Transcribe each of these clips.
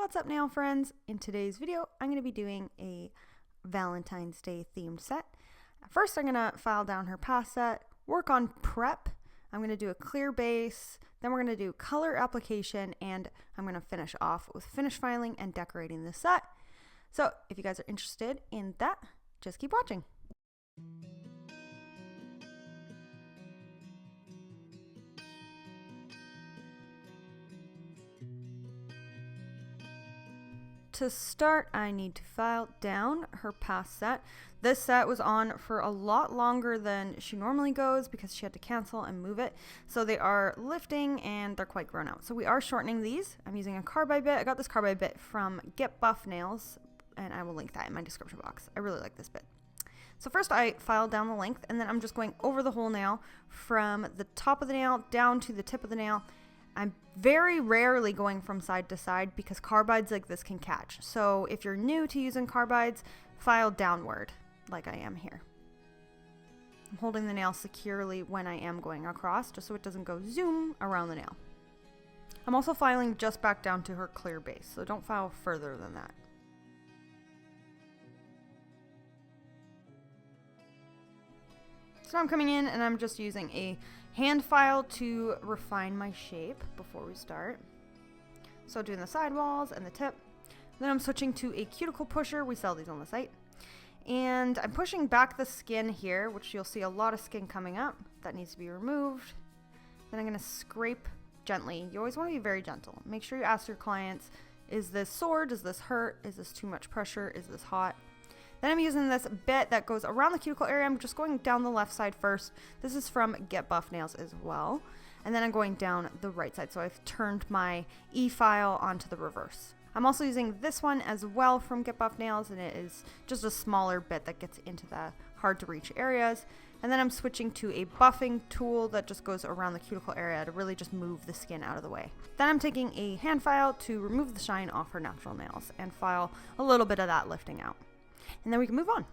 What's up, nail friends? In today's video, I'm going to be doing a Valentine's Day themed set. First, I'm going to file down her past set, work on prep. I'm going to do a clear base, then we're going to do color application, and I'm going to finish off with finish filing and decorating the set. So if you guys are interested in that, just keep watching. To start, I need to file down her past set. This set was on for a lot longer than she normally goes because she had to cancel and move it. So they are lifting and they're quite grown out. So we are shortening these. I'm using a carbide bit. I got this carbide bit from Get Buff Nails, and I will link that in my description box. I really like this bit. So first I filed down the length, and then I'm just going over the whole nail from the top of the nail down to the tip of the nail. I'm very rarely going from side to side because carbides like this can catch. So if you're new to using carbides, file downward like I am here. I'm holding the nail securely when I am going across just so it doesn't go zoom around the nail. I'm also filing just back down to her clear base, so don't file further than that. So I'm coming in and I'm just using a hand file to refine my shape before we start. So doing the sidewalls and the tip. Then I'm switching to a Cuticle Pusher. We sell these on the site. And I'm pushing back the skin here, which you'll see a lot of skin coming up. That needs to be removed. Then I'm going to scrape gently. You always want to be very gentle. Make sure you ask your clients, is this sore? Does this hurt? Is this too much pressure? Is this hot? Then I'm using this bit that goes around the cuticle area. I'm just going down the left side first. This is from Get Buff Nails as well. And then I'm going down the right side. So I've turned my E-file onto the reverse. I'm also using this one as well from Get Buff Nails, and it is just a smaller bit that gets into the hard to reach areas. And then I'm switching to a buffing tool that just goes around the cuticle area to really just move the skin out of the way. Then I'm taking a hand file to remove the shine off her natural nails and file a little bit of that lifting out. And then we can move on.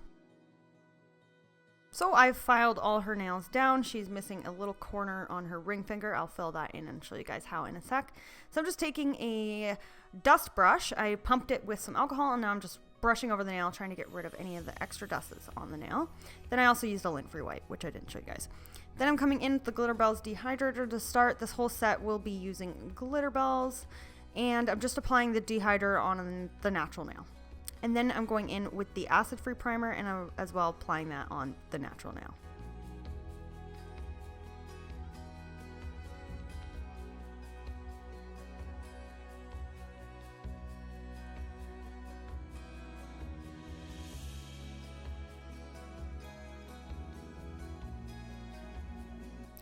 So I've filed all her nails down. She's missing a little corner on her ring finger. I'll fill that in and show you guys how in a sec. So I'm just taking a dust brush. I pumped it with some alcohol, and now I'm just brushing over the nail, trying to get rid of any of the extra dust that's on the nail. Then I also used a lint-free wipe, which I didn't show you guys. Then I'm coming in with the Glitterbels dehydrator to start. This whole set will be using Glitterbels, and I'm just applying the dehydrator on the natural nail. And then I'm going in with the acid-free primer, and I'm as well applying that on the natural nail.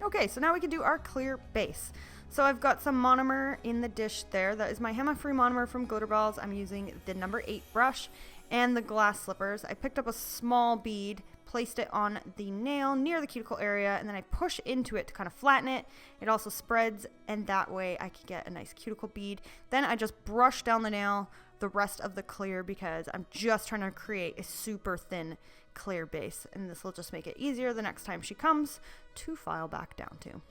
Okay, so now we can do our clear base. So I've got some monomer in the dish there. That is my Hema-free monomer from Glitterbels. I'm using the number 8 brush and the glass slippers. I picked up a small bead, placed it on the nail near the cuticle area, and then I push into it to kind of flatten it. It also spreads, and that way I can get a nice cuticle bead. Then I just brush down the nail the rest of the clear because I'm just trying to create a super thin clear base, and this will just make it easier the next time she comes to file back down to.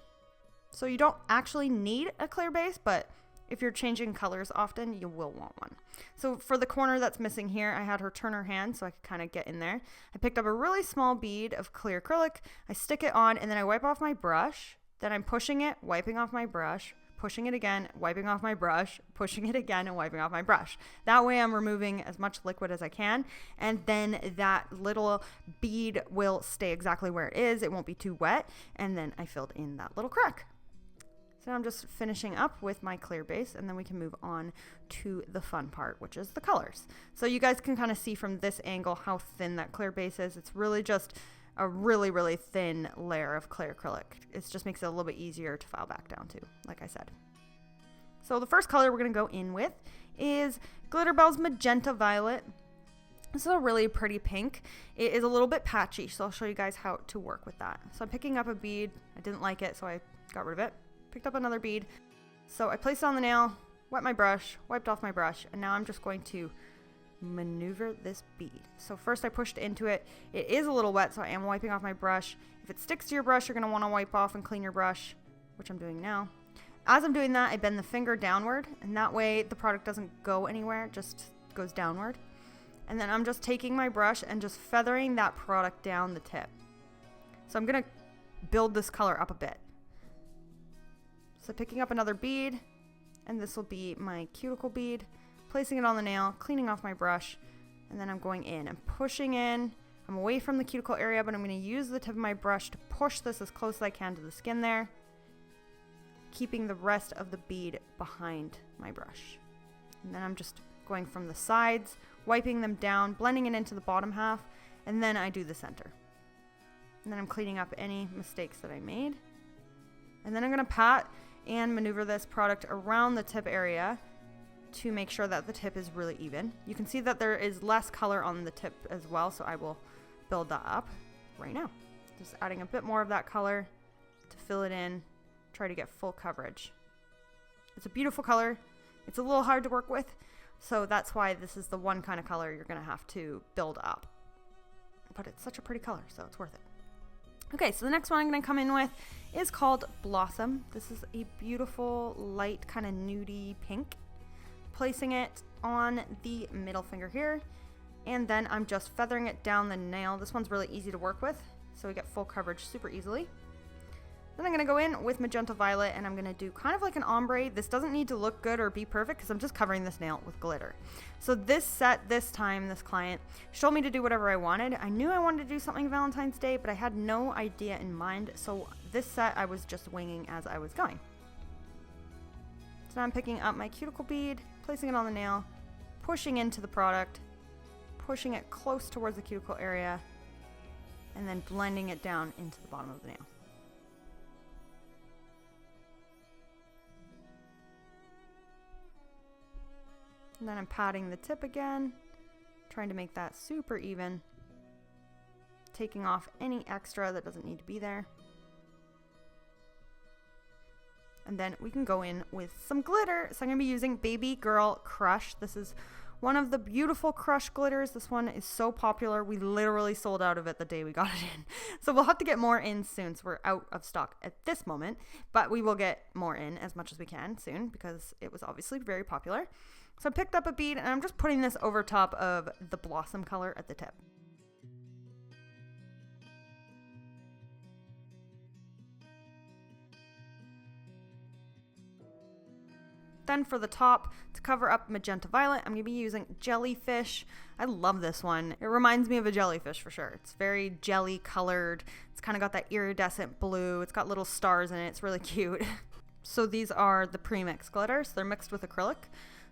So you don't actually need a clear base, but if you're changing colors often, you will want one. So for the corner that's missing here, I had her turn her hand so I could kind of get in there. I picked up a really small bead of clear acrylic. I stick it on, and then I wipe off my brush. Then I'm pushing it, wiping off my brush, pushing it again, wiping off my brush, pushing it again, and wiping off my brush. That way I'm removing as much liquid as I can, and then that little bead will stay exactly where it is. It won't be too wet, and then I filled in that little crack. So I'm just finishing up with my clear base, and then we can move on to the fun part, which is the colors. So you guys can kind of see from this angle how thin that clear base is. It's really just a really, really thin layer of clear acrylic. It just makes it a little bit easier to file back down to, like I said. So the first color we're going to go in with is Glitterbels Magenta Violet. This is a really pretty pink. It is a little bit patchy, so I'll show you guys how to work with that. So I'm picking up a bead. I didn't like it, so I got rid of it. Picked up another bead. So I placed it on the nail, wet my brush, wiped off my brush, and now I'm just going to maneuver this bead. So first I pushed into it. It is a little wet, so I am wiping off my brush. If it sticks to your brush, you're going to want to wipe off and clean your brush, which I'm doing now. As I'm doing that, I bend the finger downward, and that way the product doesn't go anywhere, it just goes downward. And then I'm just taking my brush and just feathering that product down the tip. So I'm gonna build this color up a bit. So picking up another bead, and this will be my cuticle bead, placing it on the nail, cleaning off my brush, and then I'm going in and pushing in. I'm away from the cuticle area, but I'm gonna use the tip of my brush to push this as close as I can to the skin there, keeping the rest of the bead behind my brush. And then I'm just going from the sides, wiping them down, blending it into the bottom half, and then I do the center. And then I'm cleaning up any mistakes that I made. And then I'm gonna pat and maneuver this product around the tip area to make sure that the tip is really even. You can see that there is less color on the tip as well, so I will build that up right now. Just adding a bit more of that color to fill it in, try to get full coverage. It's a beautiful color. It's a little hard to work with, so that's why this is the one kind of color you're gonna have to build up. But it's such a pretty color, so it's worth it. Okay, so the next one I'm going to come in with is called Blossom. This is a beautiful, light, kind of nudie pink. Placing it on the middle finger here, and then I'm just feathering it down the nail. This one's really easy to work with, so we get full coverage super easily. Then I'm going to go in with Magenta Violet, and I'm going to do kind of like an ombre. This doesn't need to look good or be perfect because I'm just covering this nail with glitter. So this set, this time, this client showed me to do whatever I wanted. I knew I wanted to do something Valentine's Day, but I had no idea in mind. So this set I was just winging as I was going. So now I'm picking up my cuticle bead, placing it on the nail, pushing into the product, pushing it close towards the cuticle area, and then blending it down into the bottom of the nail. And then I'm patting the tip again, trying to make that super even, taking off any extra that doesn't need to be there. And then we can go in with some glitter. So I'm going to be using Baby Girl Crush. This is one of the beautiful crush glitters. This one is so popular. We literally sold out of it the day we got it in. So we'll have to get more in soon. So we're out of stock at this moment, but we will get more in as much as we can soon because it was obviously very popular. So I picked up a bead and I'm just putting this over top of the blossom color at the tip. Then for the top, to cover up Magenta Violet, I'm going to be using Jellyfish. I love this one. It reminds me of a jellyfish for sure. It's very jelly colored. It's kind of got that iridescent blue. It's got little stars in it. It's really cute. So these are the premix glitters. They're mixed with acrylic.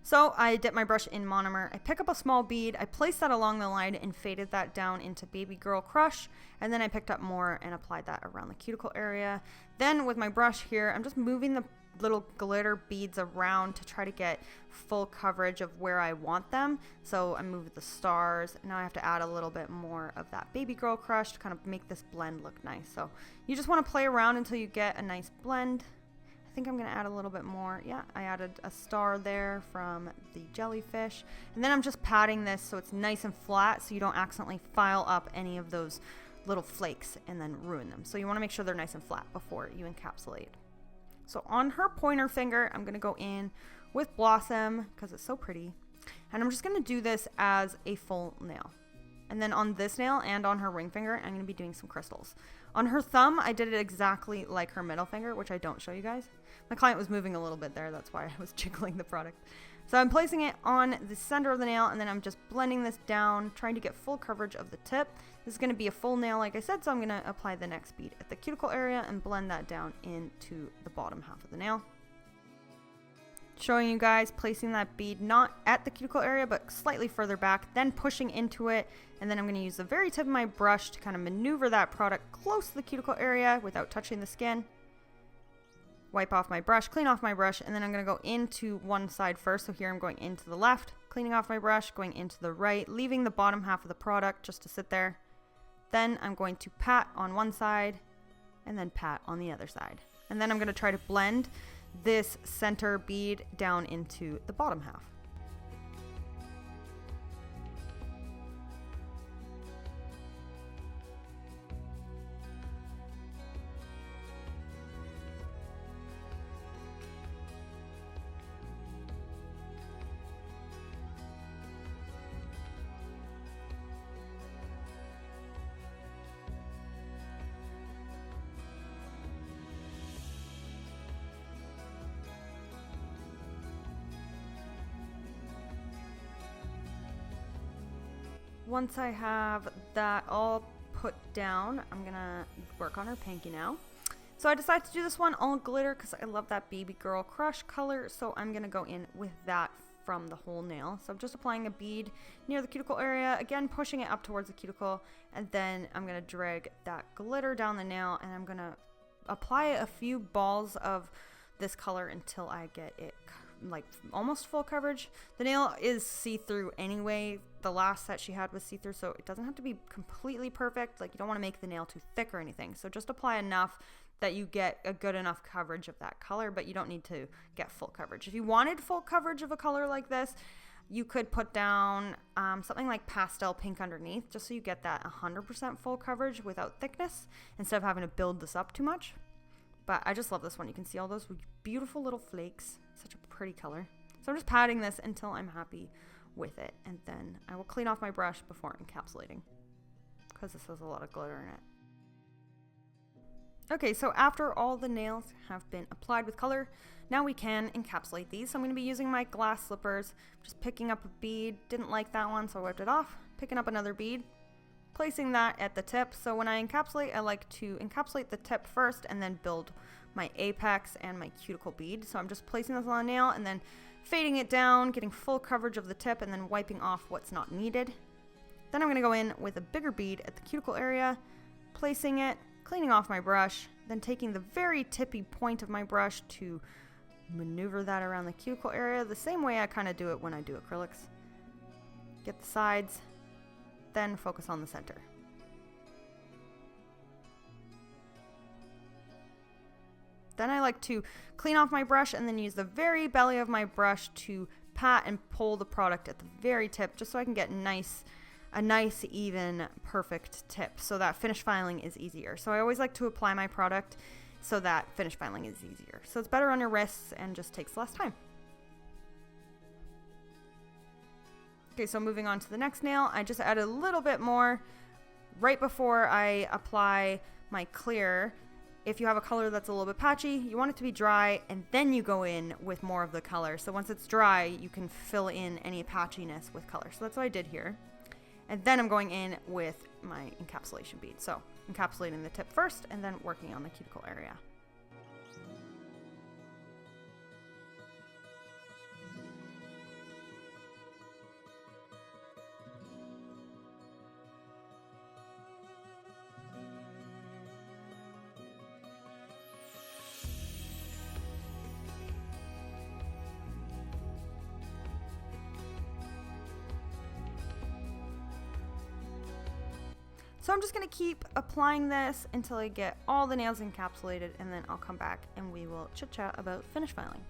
So I dip my brush in monomer. I pick up a small bead. I place that along the line and faded that down into Baby Girl Crush. And then I picked up more and applied that around the cuticle area. Then with my brush here, I'm just moving the little glitter beads around to try to get full coverage of where I want them. So I moved the stars. Now I have to add a little bit more of that Baby Girl Crush to kind of make this blend look nice. So you just want to play around until you get a nice blend. I think I'm going to add a little bit more. Yeah, I added a star there from the jellyfish. And then I'm just patting this so it's nice and flat so you don't accidentally file up any of those little flakes and then ruin them. So you want to make sure they're nice and flat before you encapsulate. So on her pointer finger, I'm going to go in with Blossom because it's so pretty. And I'm just going to do this as a full nail. And then on this nail and on her ring finger, I'm going to be doing some crystals. On her thumb, I did it exactly like her middle finger, which I don't show you guys. My client was moving a little bit there. That's why I was jiggling the product. So I'm placing it on the center of the nail, and then I'm just blending this down, trying to get full coverage of the tip. This is going to be a full nail, like I said, so I'm going to apply the next bead at the cuticle area and blend that down into the bottom half of the nail. Showing you guys placing that bead not at the cuticle area, but slightly further back, then pushing into it, and then I'm going to use the very tip of my brush to kind of maneuver that product close to the cuticle area without touching the skin. Wipe off my brush, clean off my brush, and then I'm going to go into one side first. So here I'm going into the left, cleaning off my brush, going into the right, leaving the bottom half of the product just to sit there. Then I'm going to pat on one side and then pat on the other side. And then I'm going to try to blend this center bead down into the bottom half. Once I have that all put down, I'm gonna work on her Pinkie now. So I decided to do this one all glitter because I love that baby girl crush color, so I'm gonna go in with that from the whole nail. So I'm just applying a bead near the cuticle area, again pushing it up towards the cuticle, and then I'm gonna drag that glitter down the nail, and I'm gonna apply a few balls of this color until I get it like almost full coverage. The nail is see-through anyway. The last set she had was see-through, so it doesn't have to be completely perfect. Like, you don't want to make the nail too thick or anything, so just apply enough that you get a good enough coverage of that color, but you don't need to get full coverage. If you wanted full coverage of a color like this, you could put down something like pastel pink underneath, just so you get that 100% full coverage without thickness, instead of having to build this up too much. But I just love this one. You can see all those beautiful little flakes. Such a pretty color. So I'm just patting this until I'm happy with it, and then I will clean off my brush before encapsulating, because this has a lot of glitter in it. Okay, so after all the nails have been applied with color, now we can encapsulate these. So I'm going to be using my glass slippers, just picking up a bead. Didn't like that one, so I wiped it off. Picking up another bead, placing that at the tip. So when I encapsulate, I like to encapsulate the tip first and then build my apex and my cuticle bead. So I'm just placing this on the nail and then fading it down, getting full coverage of the tip, and then wiping off what's not needed. Then I'm going to go in with a bigger bead at the cuticle area, placing it, cleaning off my brush, then taking the very tippy point of my brush to maneuver that around the cuticle area the same way I kind of do it when I do acrylics. Get the sides, then focus on the center. Then I like to clean off my brush and then use the very belly of my brush to pat and pull the product at the very tip, just so I can get a nice, even, perfect tip, so that finish filing is easier. So I always like to apply my product so that finish filing is easier. So it's better on your wrists and just takes less time. Okay, so moving on to the next nail, I just add a little bit more right before I apply my clear. If you have a color that's a little bit patchy, you want it to be dry, and then you go in with more of the color. So once it's dry, you can fill in any patchiness with color. So that's what I did here. And then I'm going in with my encapsulation bead. So encapsulating the tip first and then working on the cuticle area. So I'm just going to keep applying this until I get all the nails encapsulated, and then I'll come back and we will chit chat about finish filing.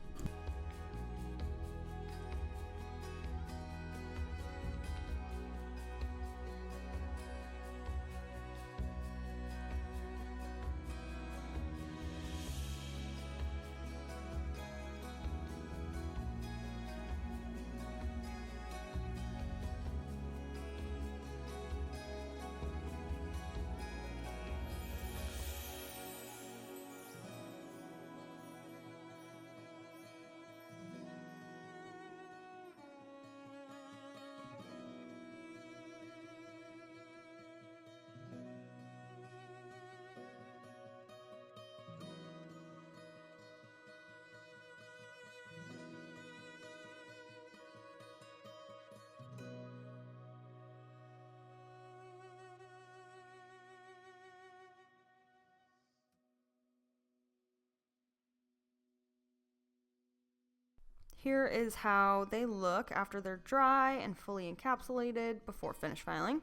Here is how they look after they're dry and fully encapsulated before finish filing.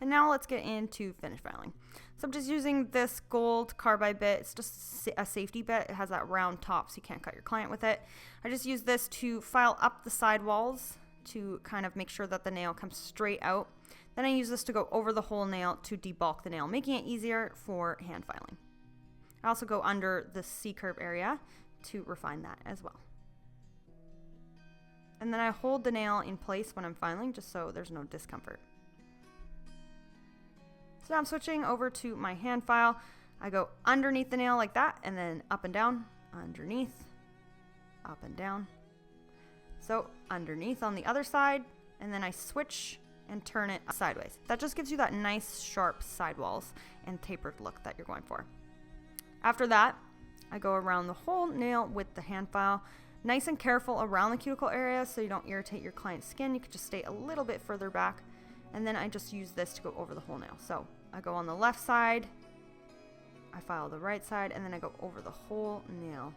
And now let's get into finish filing. So I'm just using this gold carbide bit. It's just a safety bit. It has that round top so you can't cut your client with it. I just use this to file up the side walls to kind of make sure that the nail comes straight out. Then I use this to go over the whole nail to debulk the nail, making it easier for hand filing. I also go under the C-curve area to refine that as well. And then I hold the nail in place when I'm filing, just so there's no discomfort. So now I'm switching over to my hand file. I go underneath the nail like that, and then up and down, underneath, up and down. So underneath on the other side, and then I switch and turn it sideways. That just gives you that nice sharp sidewalls and tapered look that you're going for. After that, I go around the whole nail with the hand file, nice and careful around the cuticle area so you don't irritate your client's skin. You could just stay a little bit further back, and then I just use this to go over the whole nail. So I go on the left side, I file the right side, and then I go over the whole nail.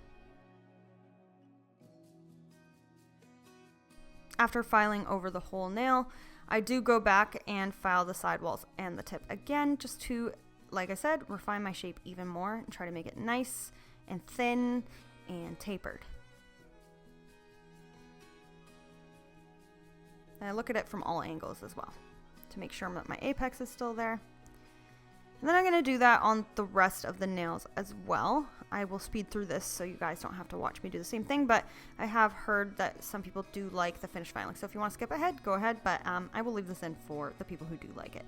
After filing over the whole nail, I do go back and file the sidewalls and the tip again, just to, like I said, refine my shape even more and try to make it nice and thin and tapered. And I look at it from all angles as well to make sure that my apex is still there. And then I'm going to do that on the rest of the nails as well. I will speed through this so you guys don't have to watch me do the same thing, but I have heard that some people do like the finished filing. So if you want to skip ahead, go ahead, but I will leave this in for the people who do like it.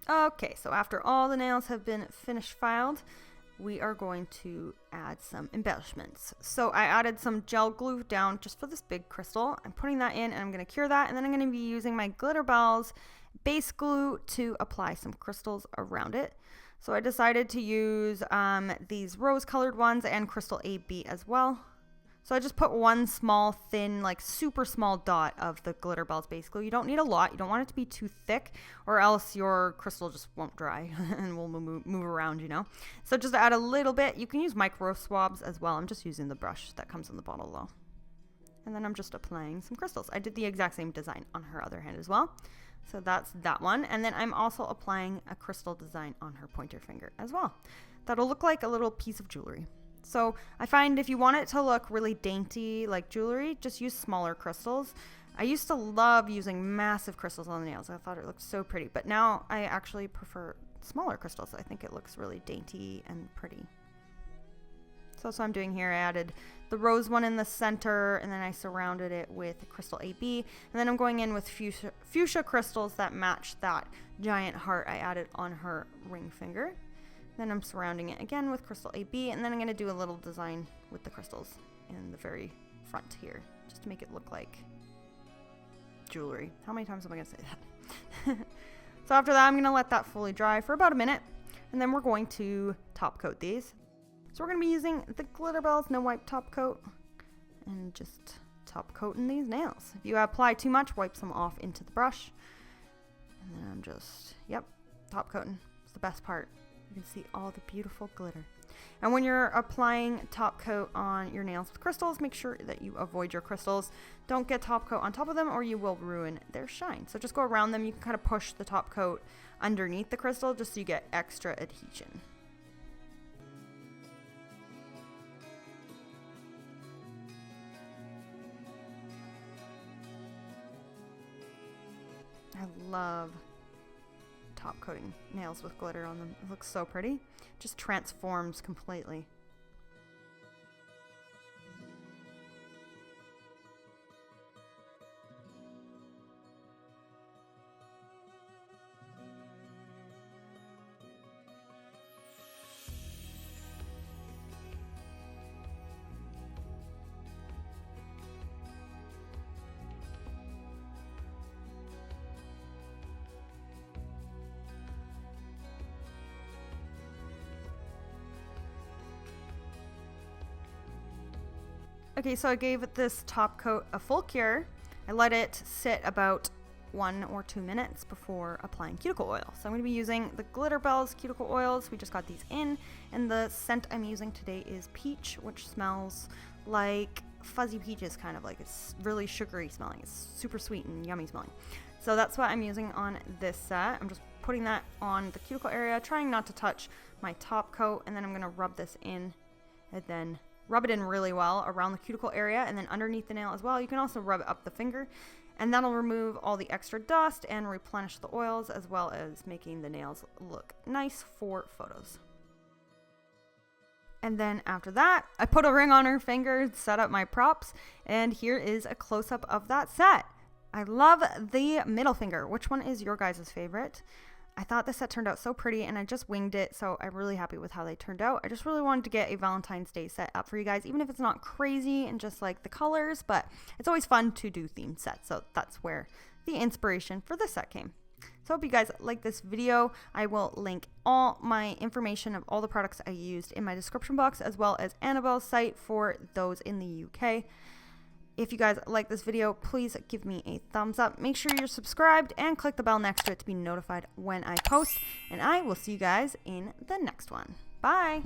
Okay, so after all the nails have been finished filed, we are going to add some embellishments. So I added some gel glue down just for this big crystal. I'm putting that in and I'm going to cure that, and then I'm going to be using my Glitterbels base glue to apply some crystals around it. So I decided to use these rose colored ones and Crystal AB as well. So I just put one small, thin, like super small dot of the Glitterbels base glue. You don't need a lot. You don't want it to be too thick, or else your crystal just won't dry and will move around, you know. So just add a little bit. You can use micro swabs as well. I'm just using the brush that comes in the bottle though. And then I'm just applying some crystals. I did the exact same design on her other hand as well. So that's that one. And then I'm also applying a crystal design on her pointer finger as well. That'll look like a little piece of jewelry. So I find if you want it to look really dainty like jewelry, just use smaller crystals. I used to love using massive crystals on the nails. I thought it looked so pretty, but now I actually prefer smaller crystals. I think it looks really dainty and pretty. So that's what I'm doing here. I added the rose one in the center, and then I surrounded it with Crystal AB, and then I'm going in with fuchsia crystals that match that giant heart I added on her ring finger. Then I'm surrounding it again with Crystal AB, and then I'm going to do a little design with the crystals in the very front here, just to make it look like jewelry. How many times am I going to say that? So after that, I'm going to let that fully dry for about a minute, and then we're going to top coat these. So we're going to be using the Glitterbels No Wipe Top Coat, and just top coating these nails. If you apply too much, wipe some off into the brush. And then I'm just, yep, top coating. It's the best part. You can see all the beautiful glitter. And when you're applying top coat on your nails with crystals, make sure that you avoid your crystals. Don't get top coat on top of them or you will ruin their shine. So just go around them. You can kind of push the top coat underneath the crystal just so you get extra adhesion. I love top coating nails with glitter on them. It looks so pretty. It just transforms completely. Okay, so I gave this top coat a full cure. I let it sit about 1 or 2 minutes before applying cuticle oil. So I'm going to be using the Glitterbels cuticle oils. We just got these in, and the scent I'm using today is peach, which smells like fuzzy peaches, kind of like it's really sugary smelling. It's super sweet and yummy smelling. So that's what I'm using on this set. I'm just putting that on the cuticle area, trying not to touch my top coat, and then I'm going to rub this in and then rub it in really well around the cuticle area and then underneath the nail as well. You can also rub it up the finger, and that'll remove all the extra dust and replenish the oils, as well as making the nails look nice for photos. And then after that, I put a ring on her finger, set up my props, and here is a close-up of that set. I love the middle finger. Which one is your guys' favorite? I thought this set turned out so pretty, and I just winged it, so I'm really happy with how they turned out. I just really wanted to get a Valentine's Day set up for you guys, even if it's not crazy and just like the colors, but it's always fun to do themed sets, so that's where the inspiration for this set came. So I hope you guys like this video. I will link all my information of all the products I used in my description box, as well as Annabelle's site for those in the UK. If you guys like this video, please give me a thumbs up. Make sure you're subscribed and click the bell next to it to be notified when I post. And I will see you guys in the next one. Bye!